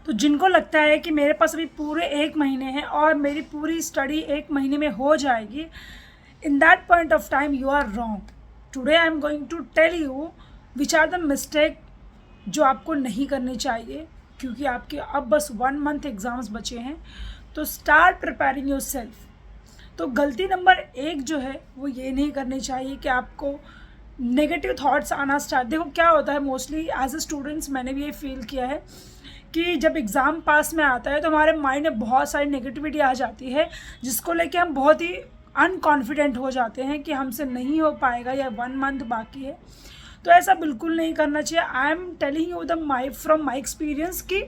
तो जिनको लगता है कि मेरे पास अभी पूरे 1 महीने हैं और मेरी पूरी स्टडी 1 महीने में हो जाएगी, in that point of time you are wrong. Today I am going to tell you which are the mistake जो आपको नहीं करनी चाहिए, क्योंकि आपके अब बस 1 मंथ एग्ज़ाम्स बचे हैं। तो स्टार्ट प्रिपेयरिंग योर सेल्फ। तो गलती नंबर 1 जो है वो ये नहीं करनी चाहिए कि आपको नेगेटिव थॉट्स आना स्टार्ट। देखो क्या होता है, मोस्टली एज ए स्टूडेंट्स मैंने भी ये फील किया है कि जब एग्ज़ाम पास में आता है तो हमारे माइंड में बहुत सारी नेगेटिविटी आ जाती है, जिसको लेके हम बहुत ही अनकॉन्फिडेंट हो जाते हैं कि हमसे नहीं हो पाएगा या 1 मंथ बाकी है। तो ऐसा बिल्कुल नहीं करना चाहिए। I am telling you from my experience कि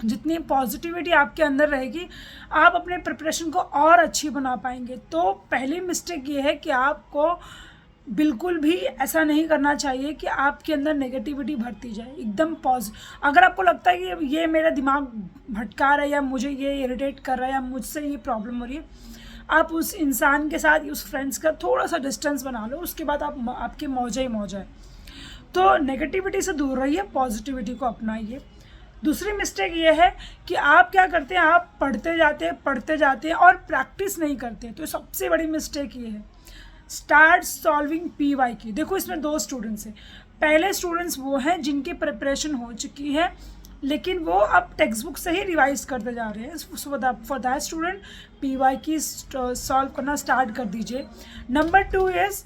जितनी पॉजिटिविटी आपके अंदर रहेगी आप अपने प्रिपरेशन को और अच्छी बना पाएंगे। तो पहली मिस्टेक ये है कि आपको बिल्कुल भी ऐसा नहीं करना चाहिए कि आपके अंदर नेगेटिविटी भरती जाए। एकदम अगर आपको लगता है कि ये मेरा दिमाग भटका रहा है या मुझे ये इरिटेट कर रहा है या मुझसे ये प्रॉब्लम हो रही है, आप उस इंसान के साथ, उस फ्रेंड्स का थोड़ा सा डिस्टेंस बना लो, उसके बाद आपके मौजा ही मौजा है। तो नेगेटिविटी से दूर रहिए, पॉजिटिविटी को अपनाइए। दूसरी मिस्टेक ये है कि आप क्या करते हैं, आप पढ़ते जाते हैं और प्रैक्टिस नहीं करते। तो सबसे बड़ी मिस्टेक ये है। Start solving PYQ। देखो इसमें 2 स्टूडेंट्स हैं। पहले स्टूडेंट्स वो हैं जिनकी प्रिपरेशन हो चुकी है, लेकिन वो अब टेक्स्ट बुक से ही रिवाइज करते जा रहे हैं। For that student PYQ solve करना स्टार्ट कर दीजिए। नंबर 2 इज़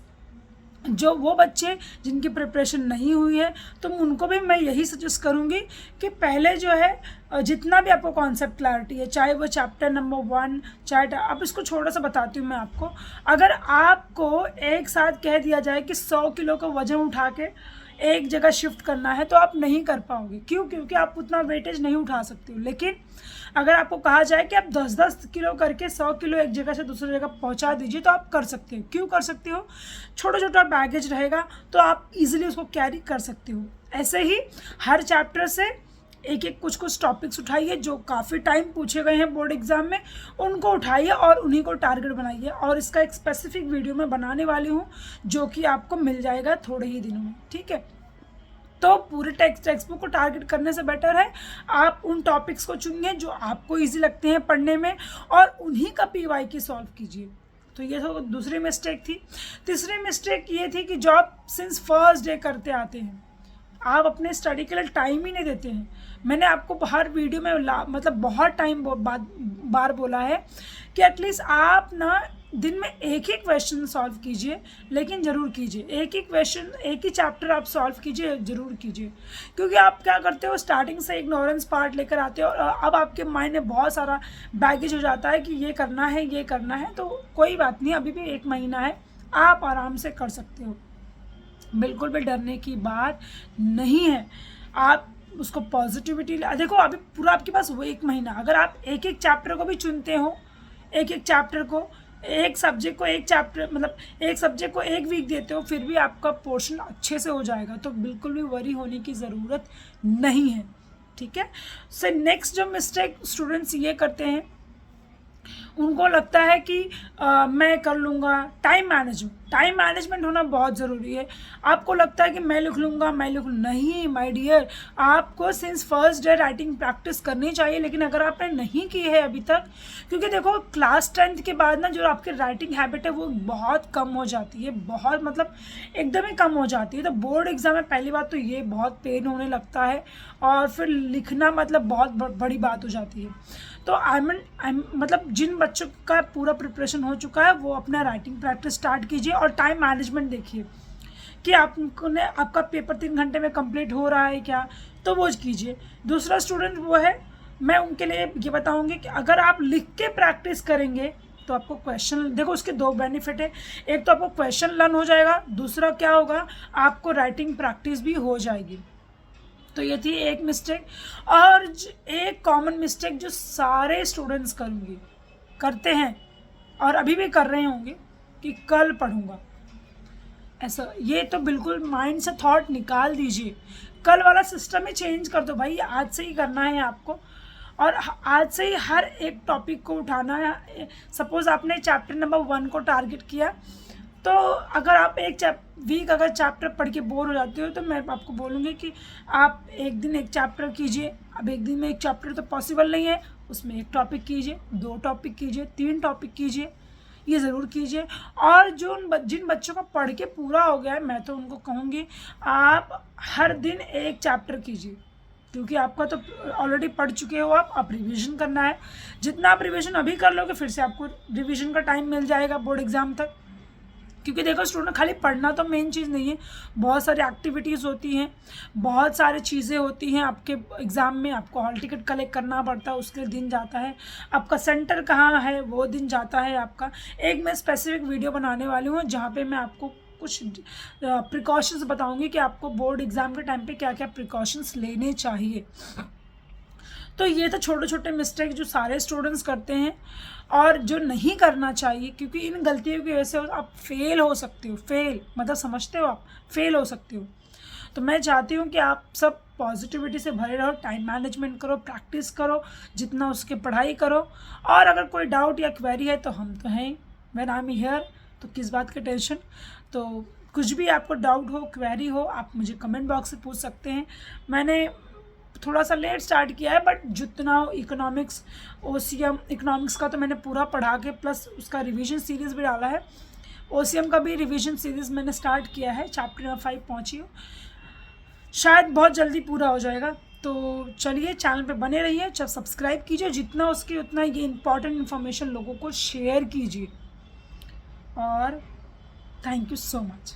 जो वो बच्चे जिनकी प्रिपरेशन नहीं हुई है, तो उनको भी मैं यही सजेस्ट करूँगी कि पहले जो है जितना भी आपको कॉन्सेप्ट क्लैरिटी है, चाहे वो चैप्टर नंबर 1, चाहे अब इसको छोटा सा बताती हूँ मैं आपको। अगर आपको एक साथ कह दिया जाए कि 100 किलो का वजन उठा के एक जगह शिफ्ट करना है, तो आप नहीं कर पाओगे। क्यों? क्योंकि आप उतना वेटेज नहीं उठा सकते हो। लेकिन अगर आपको कहा जाए कि आप 10-10 किलो करके 100 किलो एक जगह से दूसरी जगह पहुंचा दीजिए, तो आप कर सकते हो। क्यों कर सकते हो? छोटा छोटा बैगेज रहेगा तो आप इजीली उसको कैरी कर सकते हो। ऐसे ही हर चैप्टर से एक एक कुछ टॉपिक्स उठाइए जो काफ़ी टाइम पूछे गए हैं बोर्ड एग्जाम में, उनको उठाइए और उन्हीं को टारगेट बनाइए। और इसका एक स्पेसिफिक वीडियो मैं बनाने वाली हूँ जो कि आपको मिल जाएगा थोड़े ही दिनों में, ठीक है। तो पूरे टेक्स्ट बुक को टारगेट करने से बेटर है आप उन टॉपिक्स को चुनिए जो आपको ईजी लगते हैं पढ़ने में और उन्हीं का PYQ सॉल्व कीजिए। तो ये तो दूसरी मिस्टेक थी। तीसरी मिस्टेक ये थी कि जॉब सिंस फर्स्ट डे करते आते हैं, आप अपने स्टडी के लिए टाइम ही नहीं देते हैं। मैंने आपको हर वीडियो में मतलब बहुत टाइम बार बोला है कि एटलीस्ट आप ना दिन में एक ही क्वेश्चन सॉल्व कीजिए, लेकिन ज़रूर कीजिए। एक ही क्वेश्चन, एक ही चैप्टर आप सॉल्व कीजिए, ज़रूर कीजिए। क्योंकि आप क्या करते हो, स्टार्टिंग से इग्नोरेंस पार्ट लेकर आते हो और अब आपके माइंड में बहुत सारा बैगेज हो जाता है कि ये करना है, ये करना है। तो कोई बात नहीं, अभी भी 1 महीना है, आप आराम से कर सकते हो। बिल्कुल भी डरने की बात नहीं है। आप उसको पॉजिटिविटी देखो, अभी पूरा आपके पास वो 1 महीना, अगर आप एक एक चैप्टर को भी चुनते हो, एक एक चैप्टर को, एक सब्जेक्ट को एक चैप्टर, मतलब एक सब्जेक्ट को 1 वीक देते हो, फिर भी आपका पोर्शन अच्छे से हो जाएगा। तो बिल्कुल भी वरी होने की ज़रूरत नहीं है, ठीक है। सो नेक्स्ट जो मिस्टेक स्टूडेंट्स ये करते हैं, उनको लगता है कि मैं कर लूँगा। टाइम मैनेजमेंट होना बहुत ज़रूरी है। आपको लगता है कि मैं लिख लूँगा, नहीं माय डियर, आपको since first day writing practice करनी चाहिए। लेकिन अगर आपने नहीं की है अभी तक, क्योंकि देखो क्लास 10th के बाद ना जो आपकी राइटिंग हैबिट है वो बहुत कम हो जाती है, बहुत मतलब एकदम ही कम हो जाती है। तो बोर्ड एग्जाम में पहली बात तो ये बहुत पेन होने लगता है और फिर लिखना मतलब बहुत बड़ी बात हो जाती है। तो मतलब जिन बच्चों का पूरा प्रिपरेशन हो चुका है वो अपना राइटिंग प्रैक्टिस स्टार्ट कीजिए और टाइम मैनेजमेंट देखिए कि आपका पेपर 3 घंटे में कंप्लीट हो रहा है क्या, तो वो कीजिए। दूसरा स्टूडेंट वो है, मैं उनके लिए ये बताऊंगी कि अगर आप लिख के प्रैक्टिस करेंगे तो आपको क्वेश्चन, देखो उसके 2 बेनिफिट है। एक तो आपको क्वेश्चन लर्न हो जाएगा, दूसरा क्या होगा, आपको राइटिंग प्रैक्टिस भी हो जाएगी। तो ये थी एक मिस्टेक। और एक कॉमन मिस्टेक जो सारे स्टूडेंट्स करते हैं और अभी भी कर रहे होंगे कि कल पढ़ूंगा, ऐसा, ये तो बिल्कुल माइंड से थॉट निकाल दीजिए। कल वाला सिस्टम ही चेंज कर दो भाई, आज से ही करना है आपको और आज से ही हर एक टॉपिक को उठाना है। सपोज आपने चैप्टर नंबर 1 को टारगेट किया, तो अगर आप एक वीक अगर चैप्टर पढ़ के बोर हो जाते हो तो मैं आपको बोलूँगी कि आप एक दिन एक चैप्टर कीजिए। अब एक दिन में एक चैप्टर तो पॉसिबल नहीं है, उसमें एक टॉपिक कीजिए, 2 टॉपिक कीजिए, 3 टॉपिक कीजिए, ये ज़रूर कीजिए। और जिन बच्चों का पढ़ के पूरा हो गया है, मैं तो उनको कहूँगी आप हर दिन एक चैप्टर कीजिए, क्योंकि आपका तो ऑलरेडी पढ़ चुके हो आप रिवीजन करना है। जितना आप रिवीजन अभी कर लोगे फिर से आपको रिवीजन का टाइम मिल जाएगा बोर्ड एग्ज़ाम तक। क्योंकि देखो स्टूडेंट, खाली पढ़ना तो मेन चीज़ नहीं है, बहुत सारी एक्टिविटीज़ होती हैं, बहुत सारी चीज़ें होती हैं आपके एग्ज़ाम में। आपको हॉल टिकट कलेक्ट करना पड़ता है, उसके दिन जाता है, आपका सेंटर कहाँ है वो दिन जाता है आपका। एक मैं स्पेसिफिक वीडियो बनाने वाली हूँ जहाँ पे मैं आपको कुछ प्रिकॉशंस बताऊँगी कि आपको बोर्ड एग्ज़ाम के टाइम पे क्या क्या प्रिकॉशंस लेने चाहिए। तो ये तो छोटे छोटे मिस्टेक जो सारे स्टूडेंट्स करते हैं और जो नहीं करना चाहिए, क्योंकि इन गलतियों की वजह से आप फेल हो सकते हो। फेल मतलब समझते हो, आप फेल हो सकते हो। तो मैं चाहती हूँ कि आप सब पॉजिटिविटी से भरे रहो, टाइम मैनेजमेंट करो, प्रैक्टिस करो, जितना उसके पढ़ाई करो। और अगर कोई डाउट या क्वेरी है तो हम तो हैं, व्हेन आई एम हियर, तो किस बात की टेंशन। तो कुछ भी आपको डाउट हो, क्वेरी हो, आप मुझे कमेंट बॉक्स से पूछ सकते हैं। मैंने थोड़ा सा लेट स्टार्ट किया है, बट जितना इकोनॉमिक्स, ओसीएम इकोनॉमिक्स का तो मैंने पूरा पढ़ा के प्लस उसका रिवीजन सीरीज़ भी डाला है। ओसीएम का भी रिवीजन सीरीज़ मैंने स्टार्ट किया है, चैप्टर नंबर 5 पहुँची हूँ, शायद बहुत जल्दी पूरा हो जाएगा। तो चलिए, चैनल पे बने रहिए, जब सब्सक्राइब कीजिए, जितना उसकी उतना ये इंपॉर्टेंट इन्फॉर्मेशन लोगों को शेयर कीजिए। और थैंक यू सो मच।